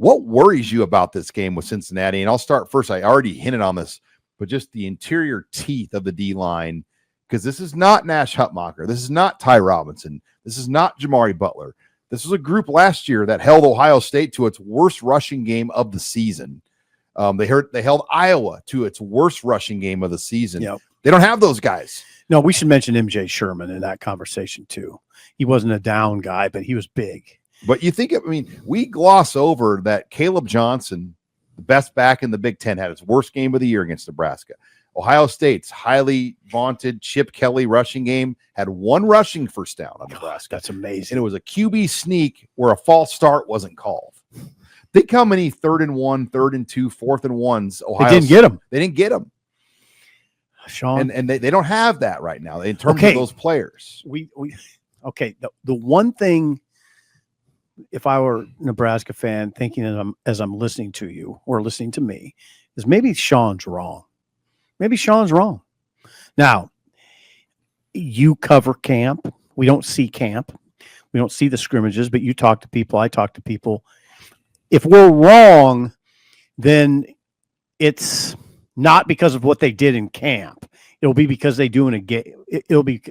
What worries you about this game with Cincinnati? And I'll start first. I already hinted on this, but just the interior teeth of the D-line, because this is not Nash Hutmacher. This is not Ty Robinson. This is not Jamari Butler. This was a group last year that held Ohio State to its worst rushing game of the season. They held Iowa to its worst rushing game of the season. Yep. They don't have those guys. No, we should mention MJ Sherman in that conversation too. He wasn't a down guy, but he was big. But you think, we gloss over that Caleb Johnson, the best back in the Big Ten, had his worst game of the year against Nebraska. Ohio State's highly vaunted Chip Kelly rushing game had one rushing first down on Nebraska. That's amazing. And it was a QB sneak where a false start wasn't called. Think how many 3rd and 1, 3rd and 2, 4th and 1s Ohio They didn't get them. They didn't get them. Sean. And they don't have that right now in terms of those players. The one thing, if I were a Nebraska fan thinking as I'm listening to you or listening to me, is maybe Sean's wrong. Maybe Sean's wrong. Now, you cover camp. We don't see camp. We don't see the scrimmages, but you talk to people. I talk to people. If we're wrong, then it's not because of what they did in camp. It'll be because they do in a game. It'll be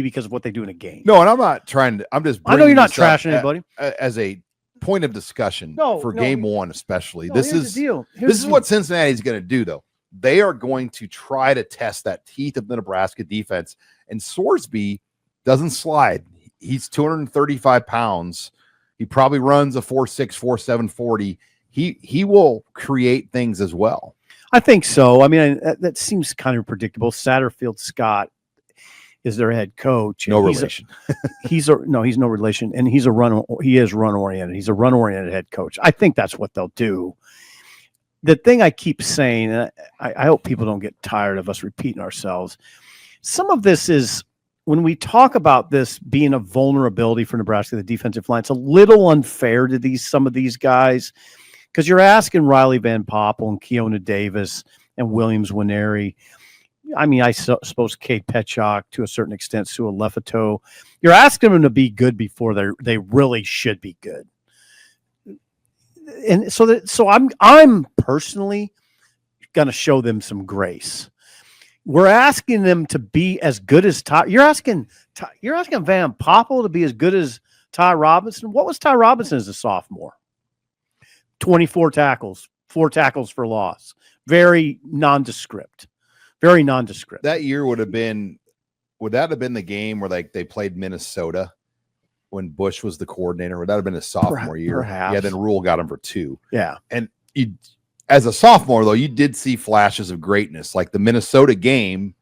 because of what they do in a game. No, and I'm not trying to. I'm just. I know you're not trashing anybody as a point of discussion for game one, especially. No, this is what Cincinnati's going to do, though. They are going to try to test that teeth of the Nebraska defense, and Sorsby doesn't slide. He's 235 pounds. He probably runs a 4.6, 4.7 40. He will create things as well. I think so. I mean, that seems kind of predictable. Satterfield Scott is their head coach. No relation. He's no relation, and he is run oriented. He's a run oriented head coach. I think that's what they'll do. The thing I keep saying, and I hope people don't get tired of us repeating ourselves. Some of this is when we talk about this being a vulnerability for Nebraska, the defensive line. It's a little unfair to some of these guys. Because you're asking Riley Van Poppel and Keona Davis and Williams Winery. I mean, I suppose Kate Petchock to a certain extent, Sua Lefito. You're asking them to be good before they really should be good. And so I'm personally going to show them some grace. We're asking them to be as good as Ty. You're asking Van Poppel to be as good as Ty Robinson. What was Ty Robinson as a sophomore? 24 tackles, 4 tackles for loss. Very nondescript. That year would that have been the game where they played Minnesota when Bush was the coordinator? Would that have been his sophomore year? Perhaps. Yeah, then Rule got him for 2. Yeah. And as a sophomore, though, you did see flashes of greatness, like the Minnesota game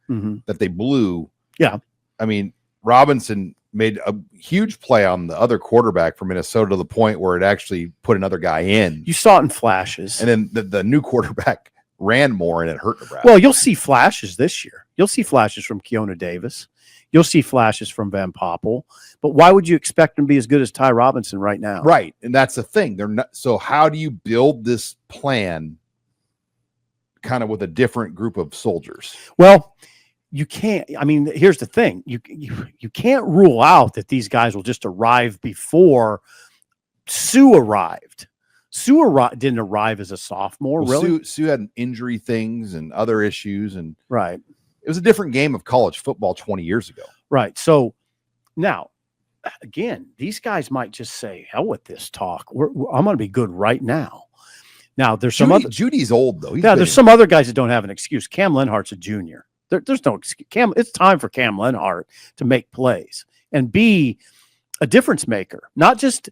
that they blew. Yeah. I mean, Robinson made a huge play on the other quarterback for Minnesota to the point where it actually put another guy in. You saw it in flashes. And then the new quarterback ran more and it hurt Nebraska. Well, you'll see flashes this year. You'll see flashes from Keona Davis. You'll see flashes from Van Poppel. But why would you expect them to be as good as Ty Robinson right now? Right. And that's the thing. They're not. So how do you build this plan kind of with a different group of soldiers? Well, you can't. I mean, here's the thing. You can't rule out that these guys will just arrive before Sue arrived. Sue didn't arrive as a sophomore, really. Sue had injury things and other issues, and right. It was a different game of college football 20 years ago. Right. So now, again, these guys might just say, "Hell with this talk. I'm going to be good right now." Now, there's Judy's old though. There's some other guys that don't have an excuse. Cam Lenhart's a junior. There's no excuse. It's time for Cam Lenhart to make plays and be a difference maker. Not just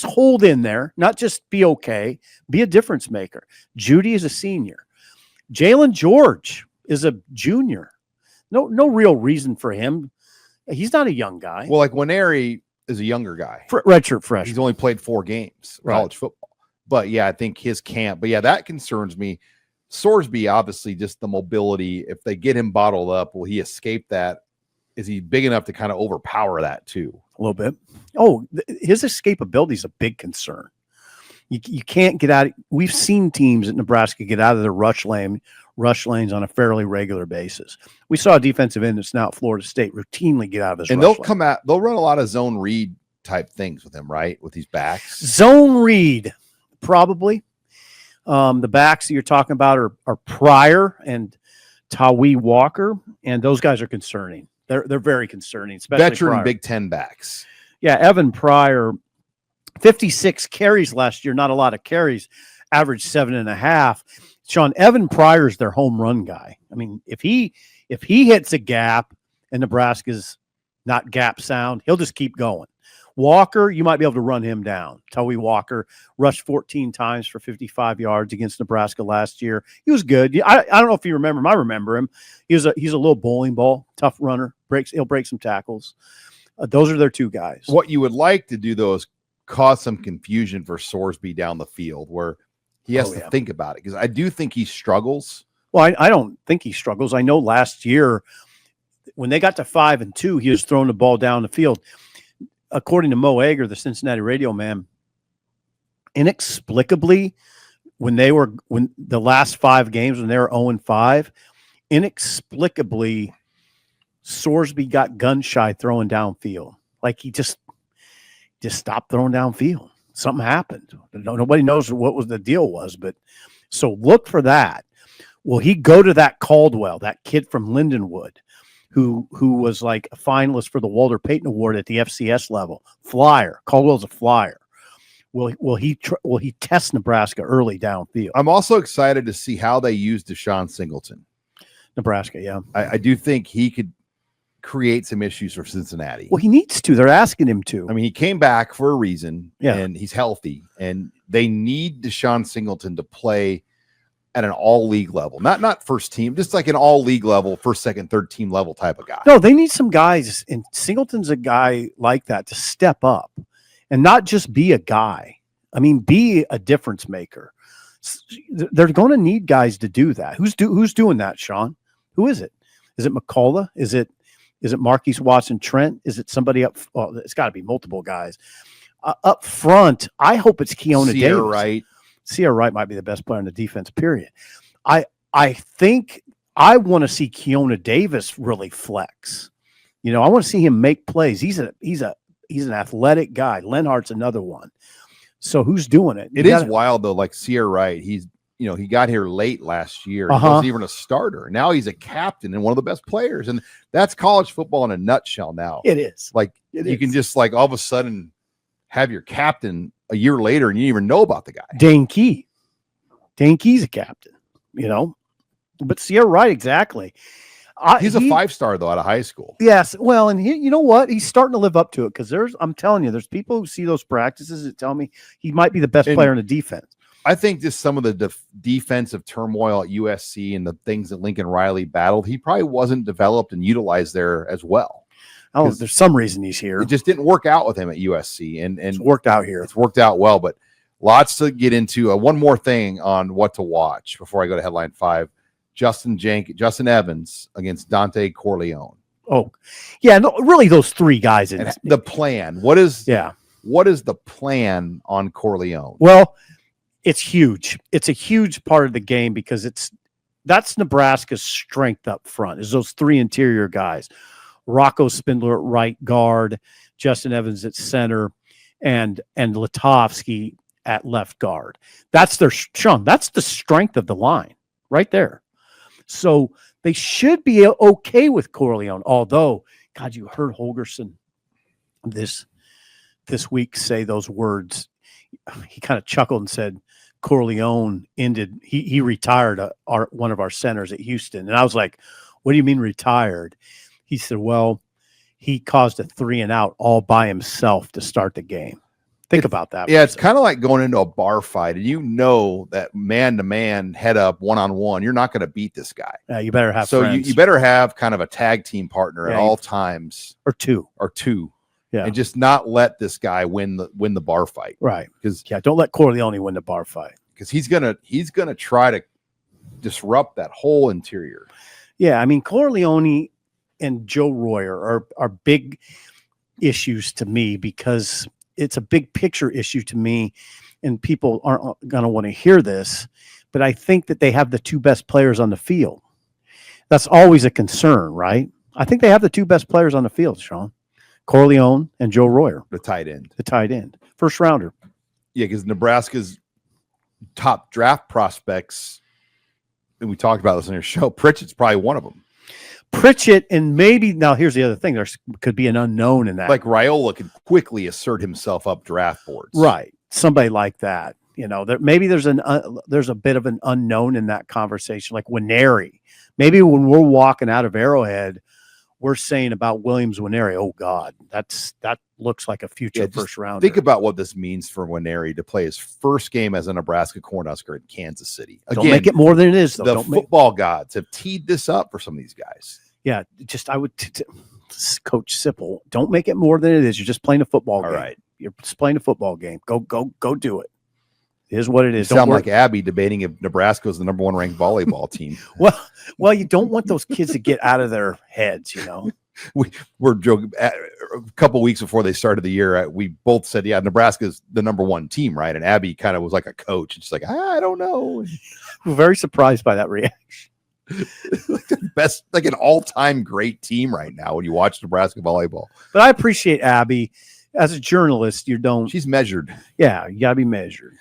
hold in there, not just be okay, be a difference maker. Judy is a senior. Jalen George is a junior. No real reason for him. He's not a young guy. Well, like Winery is a younger guy. Redshirt freshman. He's only played 4 games college football. But yeah, I think his camp. But yeah, that concerns me. Sorsby, obviously, just the mobility. If they get him bottled up, will he escape that? Is he big enough to kind of overpower that too? A little bit. Oh, his escapability is a big concern. You can't get out. We've seen teams at Nebraska get out of their rush lanes on a fairly regular basis. We saw a defensive end that's now at Florida State routinely get out of this. And they'll run a lot of zone read type things with him, right? With these backs. Zone read probably. The backs that you're talking about are Pryor and Tawee Walker, and those guys are concerning. They're very concerning, especially Veteran Pryor. Big Ten backs. Yeah, Evan Pryor, 56 carries last year, not a lot of carries, averaged 7.5. Sean, Evan Pryor's their home run guy. I mean, if he hits a gap and Nebraska's not gap sound, he'll just keep going. Walker, you might be able to run him down. Tawee Walker rushed 14 times for 55 yards against Nebraska last year. He was good. I don't know if you remember him. I remember him. He's a little bowling ball, tough runner. He'll break some tackles. Those are their two guys. What you would like to do, though, is cause some confusion for Sorsby down the field where he has to think about it, because I do think he struggles. Well, I don't think he struggles. I know last year when they got to 5-2, he was throwing the ball down the field. According to Mo Egger, the Cincinnati radio man, inexplicably, when the last 5 games, when they were 0-5, inexplicably, Sorsby got gun shy throwing downfield. Like he just stopped throwing downfield. Something happened. Nobody knows what was the deal was, but so look for that. Will he go to that Caldwell, that kid from Lindenwood, who was like a finalist for the Walter Payton Award at the FCS level? Flyer. Caldwell's a flyer. Will he test Nebraska early downfield? I'm also excited to see how they use Deshaun Singleton. Nebraska, yeah. I do think he could create some issues for Cincinnati. Well, he needs to. They're asking him to. I mean, he came back for a reason, yeah, and he's healthy, and they need Deshaun Singleton to play at an all-league level, not first team, just like an all-league level, first, second, third team level type of guy. No, they need some guys, and Singleton's a guy like that to step up and not just be a guy. I mean, be a difference maker. They're going to need guys to do that. Who's doing that, Sean? Who is it? Is it McCullough? Is it Marquise Watson-Trent? Is it somebody up? Well, it's got to be multiple guys up front. I hope it's Keona Davis. Wright. Sierra Wright might be the best player in the defense, period. I think I want to see Keona Davis really flex. You know, I want to see him make plays. He's an athletic guy. Lenhart's another one. So who's doing it? It is wild though. Like Sierra Wright, he got here late last year. He wasn't even a starter. Now he's a captain and one of the best players. And that's college football in a nutshell now. It is. Like you can just like all of a sudden have your captain a year later and you didn't even know about the guy. Dane Key's a captain, but Sierra Wright, exactly. He's a 5-star though out of high school. Yes. Well, and you know what? He's starting to live up to it, because I'm telling you, there's people who see those practices that tell me he might be the best player in the defense. I think just some of the defensive turmoil at USC and the things that Lincoln Riley battled, he probably wasn't developed and utilized there as well. Oh, there's some reason he's here. It just didn't work out with him at USC, and it's worked out here. It's worked out well, but lots to get into. One more thing on what to watch before I go to headline 5: Justin Evans against Dante Corleone. Oh, yeah, no, really, those 3 guys. The plan. What is the plan on Corleone? Well, it's huge. It's a huge part of the game, because that's Nebraska's strength up front, is those 3 interior guys. Rocco Spindler at right guard, Justin Evans at center, and Latovsky at left guard. That's the strength of the line right there. So they should be okay with Corleone. Although, God, you heard Holgerson this week say those words. He kind of chuckled and said Corleone ended. He retired one of our centers at Houston, and I was like, "What do you mean retired?" He said, well, he caused a 3-and-out all by himself to start the game. Think about that. Yeah, it's kind of like going into a bar fight, and you know that man-to-man, head-up, one-on-one, you're not going to beat this guy. You better have you better have kind of a tag team partner at all times. Or two. Yeah. And just not let this guy win the bar fight. Right. Because don't let Corleone win the bar fight. Because he's gonna try to disrupt that whole interior. Yeah, I mean, Corleone and Joe Royer are big issues to me, because it's a big picture issue to me, and people aren't going to want to hear this, but I think that they have the 2 best players on the field. That's always a concern, right? I think they have the 2 best players on the field, Sean. Corleone and Joe Royer. The tight end. First rounder. Yeah, because Nebraska's top draft prospects, and we talked about this on your show, Pritchett's probably one of them. Pritchett, and maybe now here's the other thing: there could be an unknown in that. Like Raiola could quickly assert himself up draft boards, right? Somebody like that, maybe there's a bit of an unknown in that conversation, like Winery. Maybe when we're walking out of Arrowhead, we're saying about Williams Winery, oh God, that looks like a future first rounder. Think about what this means for Winery to play his first game as a Nebraska Cornhusker in Kansas City. Again, don't make it more than it is, though. The football gods have teed this up for some of these guys. Yeah, I would, Coach Sipple, don't make it more than it is. You're just playing a football game. All right. You're just playing a football game. Go do it. It is what it is. You sound like Abby debating if Nebraska is the number 1 ranked volleyball team. Well, you don't want those kids to get out of their heads, We're joking. A couple weeks before they started the year, we both said, yeah, Nebraska's the number 1 team, right? And Abby kind of was like a coach. And she's like, I don't know. I'm very surprised by that reaction. Like the best, like an all-time great team right now when you watch Nebraska volleyball. But I appreciate Abby. As a journalist, she's measured. Yeah, you got to be measured.